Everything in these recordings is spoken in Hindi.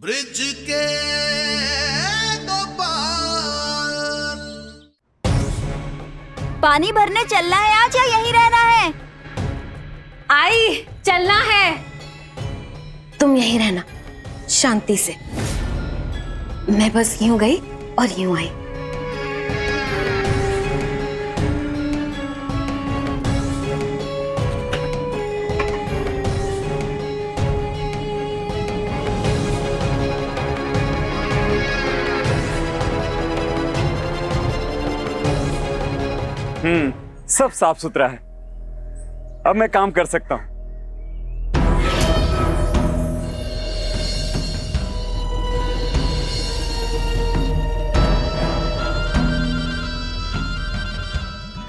ब्रिज के दो पार। पानी भरने चलना है आज या यहीं रहना है? आई चलना है। तुम यहीं रहना शांति से। मैं बस यूं गई और यूं आई। सब साफ सुथरा है। अब मैं काम कर सकता हूं।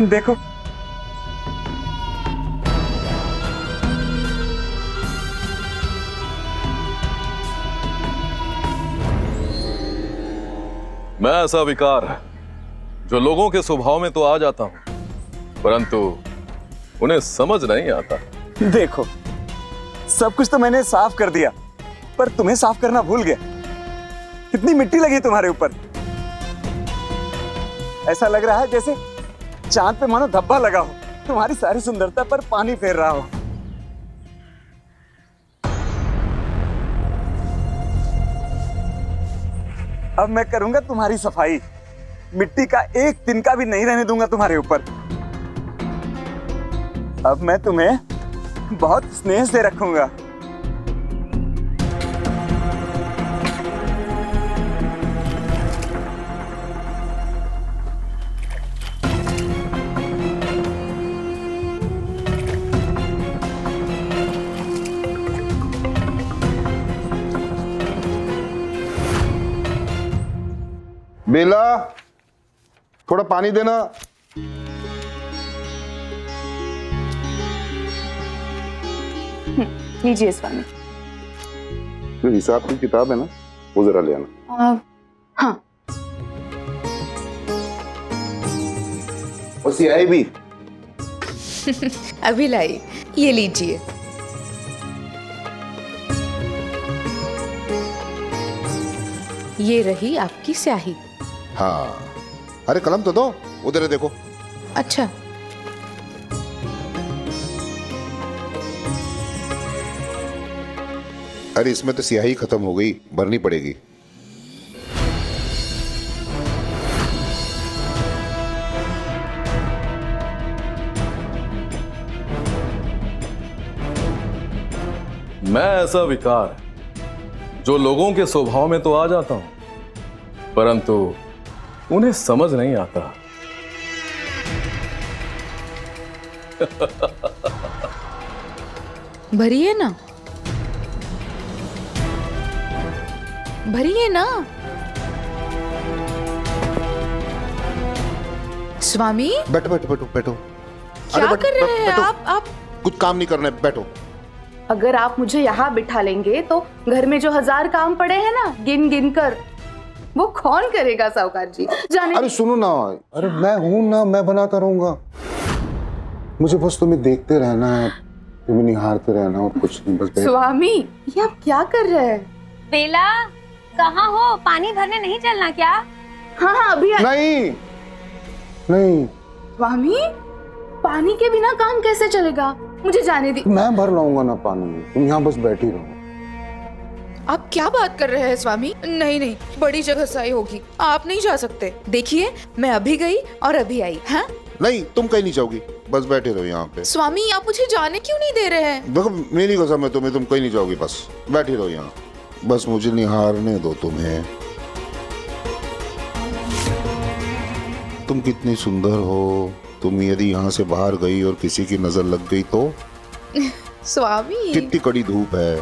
देखो मैं ऐसा विकार है जो लोगों के स्वभाव में तो आ जाता हूं, परंतु उन्हें समझ नहीं आता। देखो सब कुछ तो मैंने साफ कर दिया, पर तुम्हें साफ करना भूल गया। कितनी मिट्टी लगी तुम्हारे ऊपर। ऐसा लग रहा है जैसे चांद पे मानो धब्बा लगा हो, तुम्हारी सारी सुंदरता पर पानी फेर रहा हो। अब मैं करूंगा तुम्हारी सफाई। मिट्टी का एक तिनका भी नहीं रहने दूंगा तुम्हारे ऊपर। अब मैं तुम्हें बहुत स्नेह से रखूंगा। बेला, थोड़ा पानी देना। लीजिए स्वामी। जो हिसाब की किताब है ना, वो जरा ले आना। हाँ। और सियाही भी। अभी लाई, ये लीजिए। ये रही आपकी स्याही। हाँ, अरे कलम तो दो, उधर है देखो। अच्छा। अरे इसमें तो स्याही खत्म हो गई, भरनी पड़ेगी। मैं ऐसा विकार है जो लोगों के स्वभाव में तो आ जाता हूं, परंतु उन्हें समझ नहीं आता। भरिए ना, भरिए ना। स्वामी बैठो बैठो बैठो बैठो। क्या बैठो, कर रहे हैं बैठो। आप? कुछ काम नहीं करना है, बैठो। अगर आप मुझे यहाँ बिठा लेंगे तो घर में जो 1000 काम पड़े हैं ना, गिन गिन कर, वो कौन करेगा साहूकार जी? जाने। अरे सुनो ना, अरे मैं हूं ना, मैं बनाता रहूंगा। मुझे बस तुम्हें देखते रहना है, तुम्हें निहारते रहना और कुछ नहीं, बस स्वामी ये आप क्या कर रहे हैं? बेला कहाँ हो? पानी भरने नहीं चलना क्या? हाँ हाँ अभी नहीं नहीं, स्वामी पानी के बिना काम कैसे चलेगा? मुझे जाने दी। मैं भर लाऊंगा ना पानी, तुम यहाँ बस बैठी रहो। आप क्या बात कर रहे हैं स्वामी? नहीं नहीं, बड़ी जगह सही होगी, आप नहीं जा सकते। देखिए मैं अभी गई और अभी आई। हाँ नहीं, तुम कहीं नहीं जाओगी, बस बैठे रहो यहाँ पे। स्वामी आप मुझे जाने क्यों नहीं दे रहे हैं? देखो मेरी कसम है तुम्हें, तुम कहीं नहीं जाओगी, बस बैठी रहो यहाँ। बस मुझे निहारने दो तुम्हें। तुम कितनी सुंदर हो। तुम यदि यहाँ से बाहर गई और किसी की नजर लग गई तो? स्वामी कितनी कड़ी धूप है,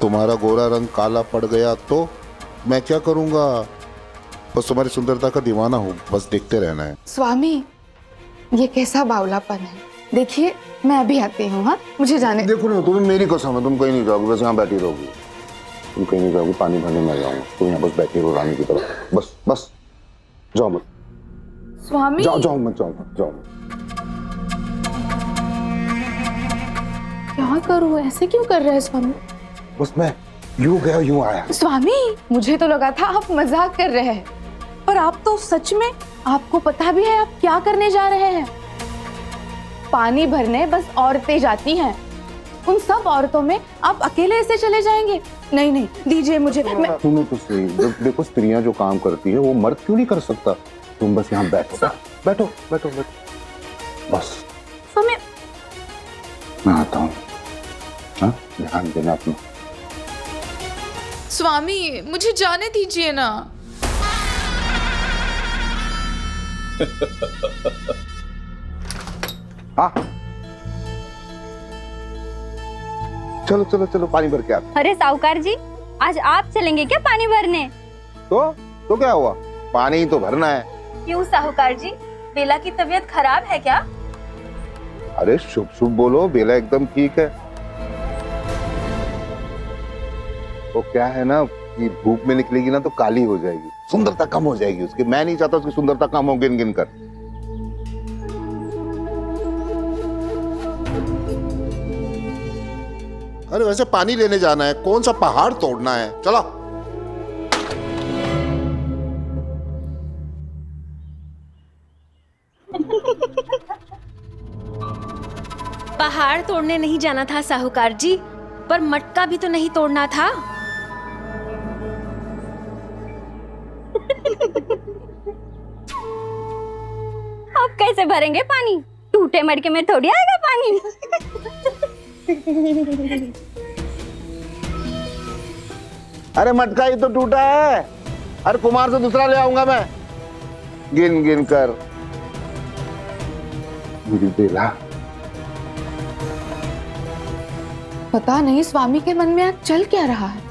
तुम्हारा गोरा रंग काला पड़ गया तो मैं क्या करूंगा? बस तुम्हारी सुंदरता का दीवाना हूँ, बस देखते रहना है। स्वामी ये कैसा बावलापन है? देखिए मैं अभी आती हूँ। हाँ मुझे जाने। देखो ना, तुम्हें मेरी कसम है, तुम कहीं नहीं जाओगी, बस यहाँ बैठी रहोगी। तुम कहीं नहीं जाओगी, पानी भरने में जाऊंगा, तुम यहाँ बस बैठी रहो रानी की तरह। बस बस जाओ मत। स्वामी जाओ जाओ मत, जाओ मत, जाओ। क्या करूं? ऐसे क्यों कर रहे हैं स्वामी? बस मैं यूं गया यूं आया। स्वामी, मुझे तो लगा था आप मजाक कर रहे हैं, पर आप तो सच में, आपको पता भी है आप क्या करने जा रहे हैं? पानी भरने बस औरतें जाती हैं, उन सब औरतों में आप अकेले ऐसे चले जाएंगे? नहीं नहीं, दीजिए मुझे। तुम्हें तो सही, देखो स्त्रियां जो काम करती है वो मर्द क्यों नहीं कर सकता? तुम बस यहाँ बैठो बैठो बैठो बैठो बस। स्वामी, मैं आता हूँ। हाँ, ध्यान देना अपना। स्वामी, मुझे जाने दीजिए ना। हाँ, चलो चलो चलो पानी भर के आते। अरे साहूकार जी, आज आप चलेंगे क्या पानी भरने? तो क्या हुआ, पानी ही तो भरना है। क्यों साहूकार जी, बेला की तबीयत खराब है क्या? अरे शुभ शुभ बोलो, बेला एकदम ठीक है। वो क्या है ना कि धूप में निकलेगी ना तो काली हो जाएगी, सुंदरता कम हो जाएगी उसकी। मैं नहीं चाहता उसकी सुंदरता कम हो गिन गिन कर। अरे वैसे पानी लेने जाना है, कौन सा पहाड़ तोड़ना है? चलो। पहाड़ तोड़ने नहीं जाना था साहूकार जी, पर मटका भी तो नहीं तोड़ना था। आप कैसे भरेंगे पानी? टूटे मटके में थोड़ी आएगा पानी। अरे मटका ही तो टूटा है। अरे कुमार से दूसरा ले आऊंगा मैं, गिन गिन कर। मेरी बेला, पता नहीं स्वामी के मन में आज चल क्या रहा है।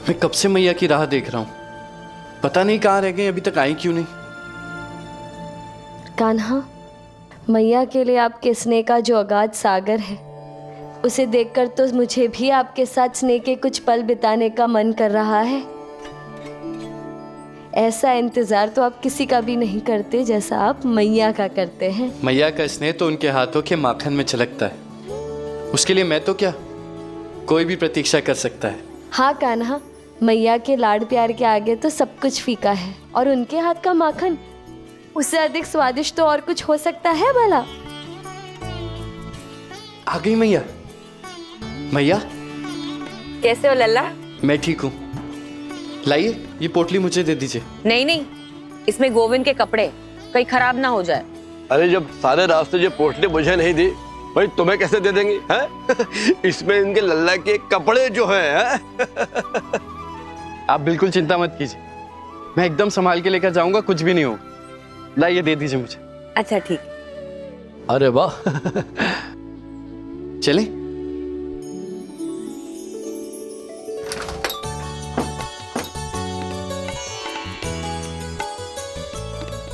मैं कब से मैया की राह देख रहा हूँ, पता नहीं कहाँ रह गई, अभी तक आई क्यों नहीं। कान्हा, मैया के लिए आपके स्नेह का जो अगाध सागर है, उसे देखकर तो मुझे भी आपके साथ स्नेह के कुछ पल बिताने का मन कर रहा है। ऐसा इंतजार तो आप किसी का भी नहीं करते जैसा आप मैया का करते हैं। मैया का स्नेह तो उनके हाथों के माखन में छलकता है, उसके लिए मैं तो क्या, कोई भी प्रतीक्षा कर सकता है। हाँ कान्हा, मैया के लाड प्यार के आगे तो सब कुछ फीका है, और उनके हाथ का माखन, उससे अधिक स्वादिष्ट तो और कुछ हो सकता है भला? आ गई मैया। मैया, कैसे हो लल्ला? मैं ठीक हूँ। लाइए ये पोटली मुझे दे दीजिए। नहीं नहीं, इसमें गोविंद के कपड़े, कहीं खराब ना हो जाए। अरे जब सारे रास्ते जो पोटली मुझे नहीं दी, भाई तुम्हें कैसे दे देंगे हैं? इसमें इनके लल्ला के कपड़े जो हैं। आप बिल्कुल चिंता मत कीजिए, मैं एकदम संभाल के लेकर जाऊंगा, कुछ भी नहीं होगा। लाइए दे दीजिए मुझे। अच्छा ठीक। अरे वाह। चलें?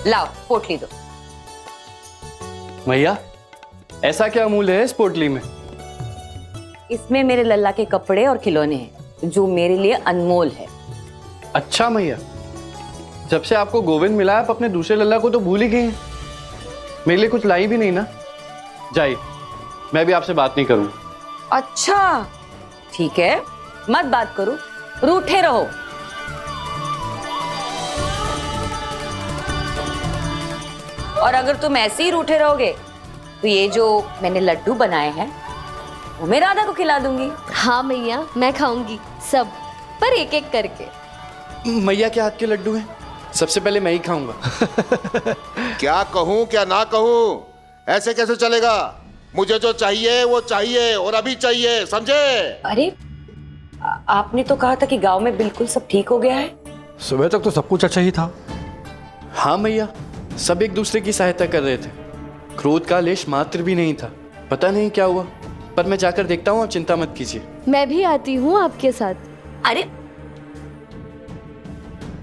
लाओ पोटली दो। मैया, ऐसा क्या अमूल्य है इस पोटली में? इसमें मेरे लल्ला के कपड़े और खिलौने हैं जो मेरे लिए अनमोल है। अच्छा मैया, जब से आपको गोविंद मिला आप अपने दूसरे लल्ला को तो भूल ही गए हैं। मेरे लिए कुछ लाई भी नहीं ना? जाइए, मैं भी आपसे बात नहीं करूंगा। अच्छा ठीक है, मत बात करो, रूठे रहो। और अगर तुम ऐसे ही रूठे रहोगे तो ये जो मैंने लड्डू बनाए हैं वो मैं राधा को खिला दूंगी। हाँ मैया, मैं खाऊंगी सब, पर एक एक करके। मैया के हाथ के लड्डू हैं, सबसे पहले मैं ही खाऊंगा। क्या कहूं क्या ना कहूं, ऐसे कैसे चलेगा? मुझे जो चाहिए वो चाहिए, और अभी चाहिए, समझे? अरे आपने तो कहा था कि गांव में बिल्कुल सब ठीक हो गया है। सुबह तक तो सब कुछ अच्छा ही था। हाँ मैया, सब एक दूसरे की सहायता कर रहे थे, क्रोध का लेश मात्र भी नहीं था। पता नहीं क्या हुआ, पर मैं जाकर देखता हूँ, आप चिंता मत कीजिए। मैं भी आती हूँ आपके साथ। अरे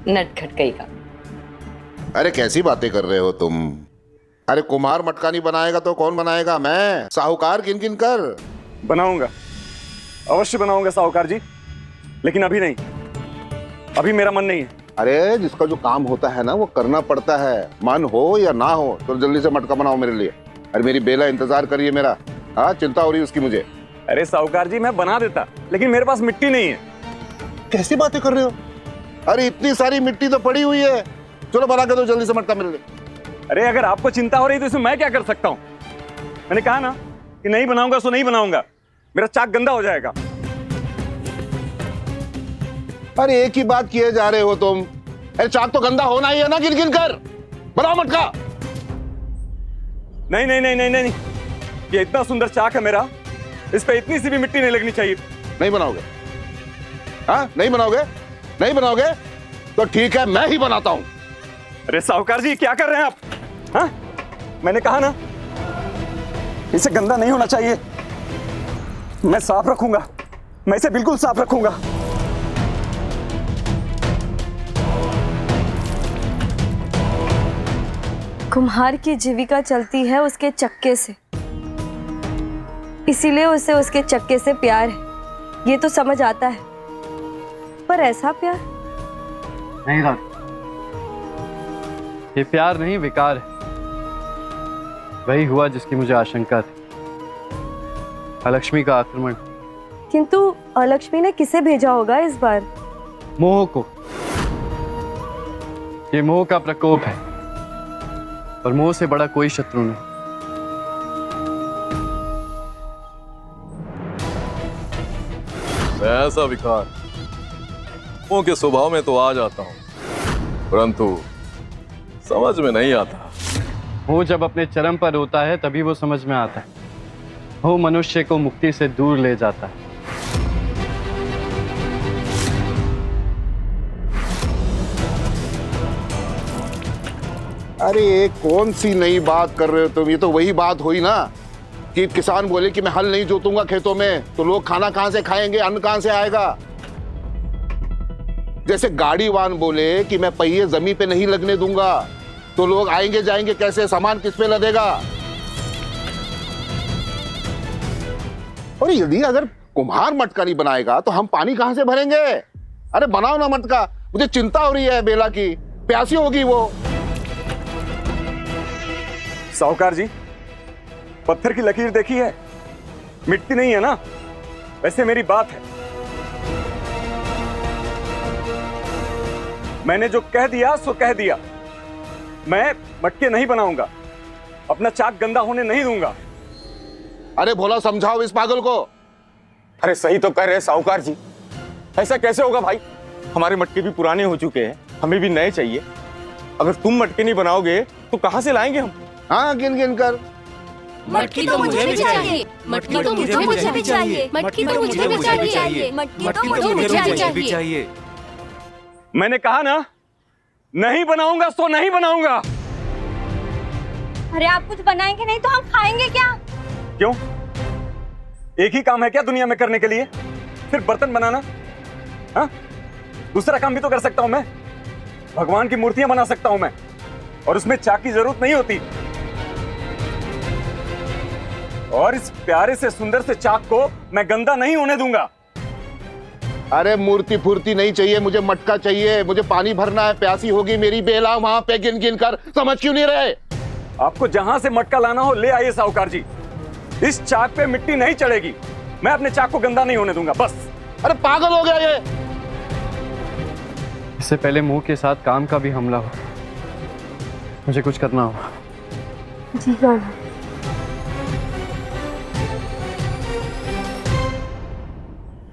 नटखट कहीं का। अरे कैसी बातें कर रहे हो तुम? अरे कुमार मटका नहीं बनाएगा तो कौन बनाएगा? मैं साहूकार गिन गिन कर बनाऊंगा, अवश्य बनाऊंगा साहूकार जी, लेकिन अभी नहीं। अभी मेरा मन नहीं है, अरे जिसका जो काम होता है ना वो करना पड़ता है, मन हो या ना हो। तो जल्दी से मटका बनाओ मेरे लिए। अरे मेरी बेला इंतजार करिए मेरा। हाँ, चिंता हो रही है उसकी मुझे। अरे साहूकार जी, मैं बना देता, लेकिन मेरे पास मिट्टी नहीं है। कैसी बातें कर रहे हो? अरे इतनी सारी मिट्टी तो पड़ी हुई है। चलो बना के दो जल्दी से मटका मेरे लिए। अरे अगर आपको चिंता हो रही तो इसमें मैं क्या कर सकता हूँ? मैंने कहा ना कि नहीं बनाऊंगा सो नहीं बनाऊंगा, मेरा चाक गंदा हो जाएगा। अरे एक ही बात किए जा रहे हो तुम। अरे चाक तो गंदा होना ही है ना, गिन गिन कर। बनाओ मटका। नहीं नहीं नहीं नहीं नहीं, ये इतना सुंदर चाक है मेरा, इस पे इतनी सी भी मिट्टी नहीं लगनी चाहिए। नहीं बनाओगे? हाँ, नहीं बनाओगे? नहीं बनाओगे तो ठीक है, मैं ही बनाता हूं। अरे साहूकार जी, क्या कर रहे हैं आप? हाँ? मैंने कहा ना इसे गंदा नहीं होना चाहिए। मैं साफ रखूंगा, मैं इसे बिल्कुल साफ रखूंगा। कुम्हार की जीविका चलती है उसके चक्के से, इसीलिए उसे उसके चक्के से प्यार है, ये तो समझ आता है। पर ऐसा प्यार नहीं रात, ये प्यार नहीं विकार है। वही हुआ जिसकी मुझे आशंका थी, अलक्ष्मी का आक्रमण। किंतु अलक्ष्मी ने किसे भेजा होगा इस बार? मोह को। ये मोह का प्रकोप है, और मोह से बड़ा कोई शत्रु नहीं। मैं ऐसा विकार मोह के स्वभाव में तो आ जाता हूं, परंतु समझ में नहीं आता। वो जब अपने चरम पर होता है तभी वो समझ में आता है। वो मनुष्य को मुक्ति से दूर ले जाता है। अरे ये कौन सी नई बात कर रहे हो तुम? ये तो वही बात हुई ना कि किसान बोले कि मैं हल नहीं जोतूंगा खेतों में, तो लोग खाना कहां से खाएंगे, अन्न कहां से आएगा। जैसे गाड़ीवान बोले कि मैं पहिए जमीन पे नहीं लगने दूंगा, तो लोग आएंगे जाएंगे कैसे, सामान किस पे लदेगा। और यदि अगर कुम्हार मटका नहीं बनाएगा तो हम पानी कहां से भरेंगे? अरे बनाओ ना मटका, मुझे चिंता हो रही है बेला की, प्यासी होगी वो। साहूकार जी, पत्थर की लकीर देखी है, मिट्टी नहीं है ना। वैसे मेरी बात है, मैंने जो कह दिया सो कह दिया। मैं मटके नहीं बनाऊंगा, अपना चाक गंदा होने नहीं दूंगा। अरे भोला, समझाओ इस पागल को। अरे सही तो कह रहे साहूकार जी, ऐसा कैसे होगा भाई? हमारे मटके भी पुराने हो चुके हैं, हमें भी नए चाहिए। अगर तुम मटके नहीं बनाओगे तो कहां से लाएंगे हम? हाँ, गिन गिन कर। मटकी तो मुझे भी चाहिए, मटकी तो मुझे भी चाहिए, मटकी तो मुझे भी चाहिए, मटकी तो मुझे भी चाहिए। मैंने कहा ना, नहीं बनाऊंगा सो नहीं बनाऊंगा। अरे आप कुछ बनाएंगे नहीं तो हम खाएंगे क्या? क्यों? एक ही काम है क्या दुनिया में करने के लिए? सिर्फ बर्तन बनाना? हाँ? दूसरा काम भी तो कर सकता हूं मैं। भगवान की मूर्तियां बना सकता हूं मैं, और उसमें चाक की जरूरत नहीं होती। और इस प्यारे से सुंदर से चाक को मैं गंदा नहीं होने दूंगा। अरे मूर्ति फूर्ति नहीं चाहिए, मुझे मटका चाहिए। मुझे पानी भरना है, प्यासी होगी मेरी बेला वहां पे गिन गिन कर। समझ क्यों नहीं रहे? आपको जहां से मटका लाना हो ले आइए साहूकार जी, इस चाक पे मिट्टी नहीं चढ़ेगी। मैं अपने चाक को गंदा नहीं होने दूंगा, बस। अरे पागल हो गया ये। इससे पहले मुंह के साथ काम का भी हमला हो, मुझे कुछ करना होगा। जी हाँ।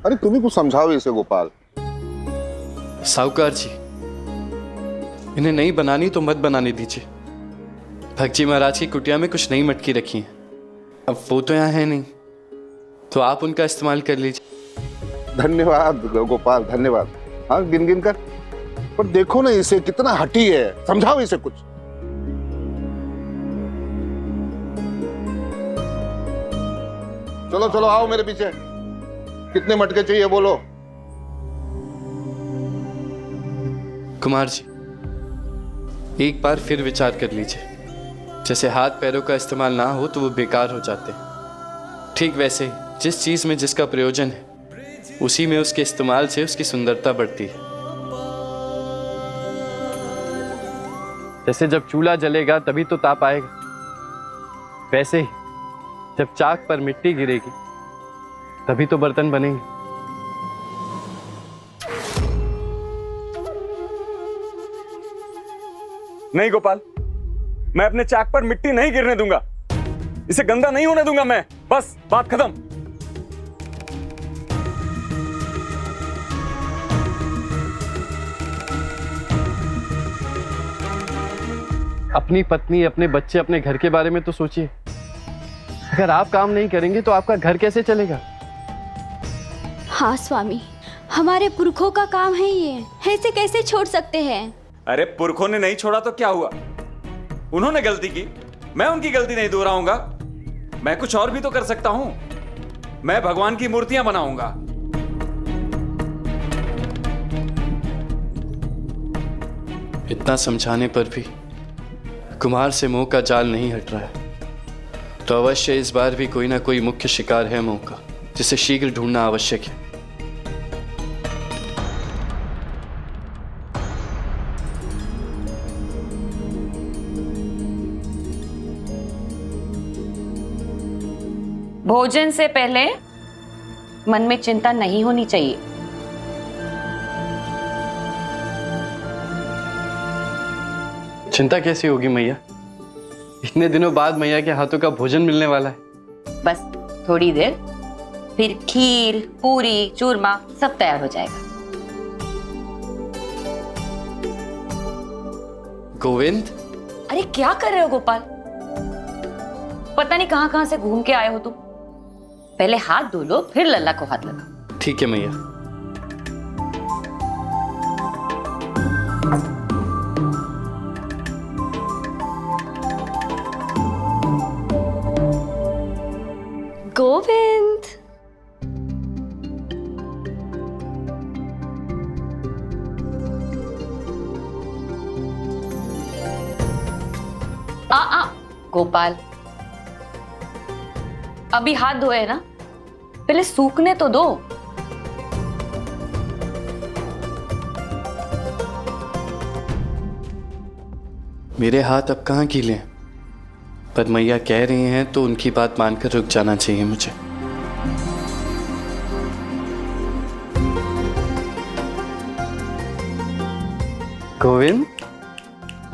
अरे तुम ही कुछ समझाओ इसे गोपाल। साहूकार जी, इन्हें नहीं बनानी तो मत बनाने दीजिए। भगजी महाराज की कुटिया में कुछ नई मटकी रखी है, अब वो तो यहाँ है नहीं, तो आप उनका इस्तेमाल कर लीजिए। धन्यवाद गोपाल, धन्यवाद। हाँ, गिन गिन कर। पर देखो ना इसे, कितना हठी है। समझाओ इसे कुछ। चलो चलो आओ मेरे पीछे। कितने मटके चाहिए बोलो? कुमार जी, एक बार फिर विचार कर लीजिए। जैसे हाथ पैरों का इस्तेमाल ना हो तो वो बेकार हो जाते हैं, ठीक वैसे ही जिस चीज में जिसका प्रयोजन है उसी में उसके इस्तेमाल से उसकी सुंदरता बढ़ती है। जैसे जब चूल्हा जलेगा तभी तो ताप आएगा, वैसे ही जब चाक पर मिट्टी गिरेगी तभी तो बर्तन बनेंगे। नहीं गोपाल, मैं अपने चाक पर मिट्टी नहीं गिरने दूंगा, इसे गंदा नहीं होने दूंगा मैं। बस बात खत्म। अपनी पत्नी, अपने बच्चे, अपने घर के बारे में तो सोचिए। अगर आप काम नहीं करेंगे तो आपका घर कैसे चलेगा? हाँ स्वामी, हमारे पुरखों का काम है ये, ऐसे कैसे छोड़ सकते हैं? अरे पुरखों ने नहीं छोड़ा तो क्या हुआ? उन्होंने गलती की, मैं उनकी गलती नहीं दोहराऊंगा। मैं कुछ और भी तो कर सकता हूं। मैं भगवान की मूर्तियां बनाऊंगा। इतना समझाने पर भी कुमार से मोह का जाल नहीं हट रहा है, तो अवश्य इस बार भी कोई ना कोई मुख्य शिकार है मोह का, जिसे शीघ्र ढूंढना आवश्यक है। भोजन से पहले मन में चिंता नहीं होनी चाहिए। चिंता कैसी होगी मैया? इतने दिनों बाद मैया के हाथों का भोजन मिलने वाला है। बस थोड़ी देर, फिर खीर, पूरी, चूरमा सब तैयार हो जाएगा। गोविंद, अरे क्या कर रहे हो गोपाल? पता नहीं कहां कहां से घूम के आए हो तुम। पहले हाथ धो लो, फिर लल्ला को हाथ लगाओ। ठीक है मैया। गोविंद, गोपाल, अभी हाथ धोए है ना, पहले सूखने तो दो। मेरे हाथ अब कहाँ गीले हैं, पर मैया कह रही हैं तो उनकी बात मानकर रुक जाना चाहिए मुझे। गोविंद,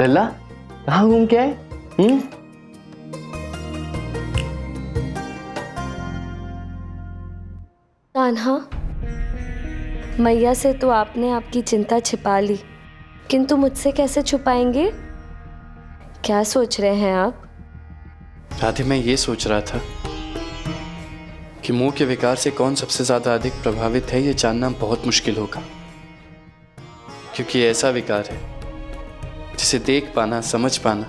लल्ला, कहाँ घूम के आए? कान्हा, मैया से तो आपने आपकी चिंता छिपा ली, किंतु मुझसे कैसे छुपाएंगे? क्या सोच रहे हैं आप? राधे, मैं ये सोच रहा था कि मुंह के विकार से कौन सबसे ज्यादा अधिक प्रभावित है, ये जानना बहुत मुश्किल होगा, क्योंकि ऐसा विकार है जिसे देख पाना, समझ पाना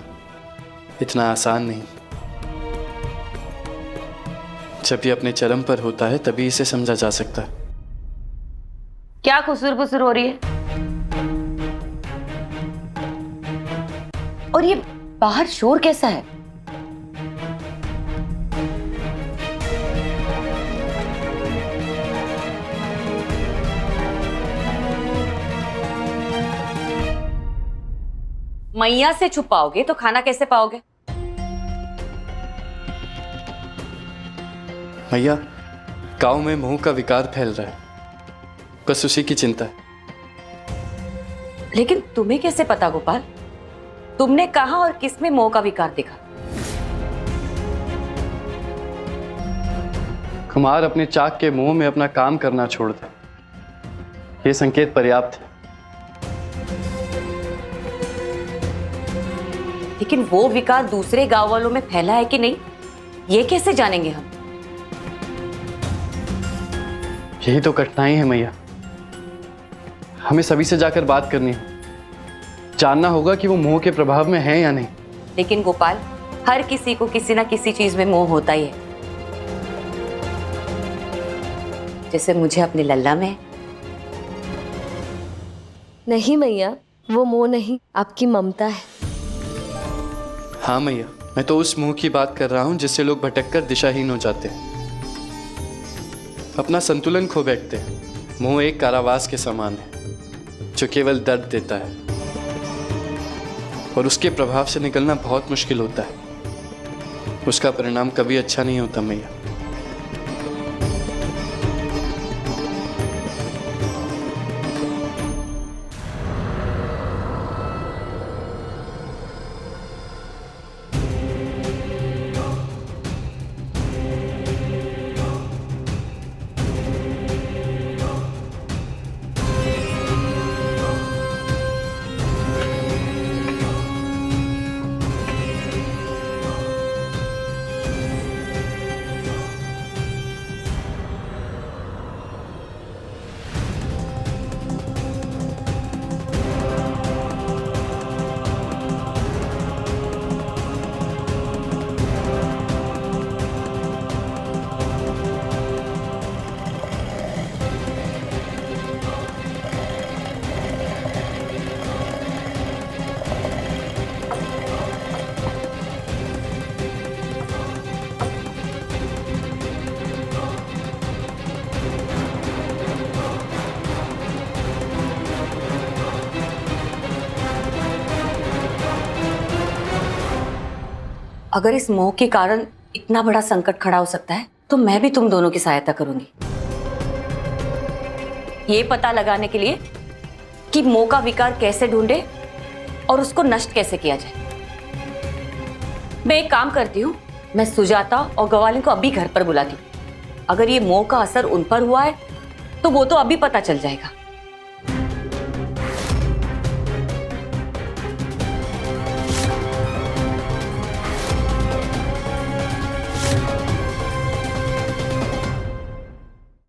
इतना आसान नहीं। जब ये अपने चरम पर होता है तभी इसे समझा जा सकता है। क्या खुसुर फुसुर हो रही है? और ये बाहर शोर कैसा है? मैया से छुपाओगे तो खाना कैसे पाओगे? मैया, गांव में मोह का विकार फैल रहा है, बस उसी की चिंता है। लेकिन तुम्हें कैसे पता गोपाल? तुमने कहा और किसमें मोह का विकार देखा? कुमार अपने चाक के मुंह में अपना काम करना छोड़ दे, ये संकेत पर्याप्त है। लेकिन वो विकार दूसरे गांव वालों में फैला है कि नहीं, ये कैसे जानेंगे हम? यही तो कठिनाई है मैया। हमें सभी से जाकर बात करनी है, जानना होगा कि वो मोह के प्रभाव में है या नहीं। लेकिन गोपाल, हर किसी को किसी ना किसी चीज में मोह होता ही है। जैसे मुझे अपने लल्ला में। नहीं मैया, वो मोह नहीं, आपकी ममता है। हाँ मैया, मैं तो उस मोह की बात कर रहा हूं जिससे लोग भटककर दिशाहीन हो जाते हैं, अपना संतुलन खो बैठते हैं। मोह एक कारावास के समान है जो केवल दर्द देता है, और उसके प्रभाव से निकलना बहुत मुश्किल होता है। उसका परिणाम कभी अच्छा नहीं होता मैया। अगर इस मोह के कारण इतना बड़ा संकट खड़ा हो सकता है तो मैं भी तुम दोनों की सहायता करूंगी, ये पता लगाने के लिए कि मोह का विकार कैसे ढूंढे और उसको नष्ट कैसे किया जाए। मैं एक काम करती हूँ, मैं सुजाता और गवालिन को अभी घर पर बुलाती हूँ। अगर ये मोह का असर उन पर हुआ है तो वो तो अभी पता चल जाएगा।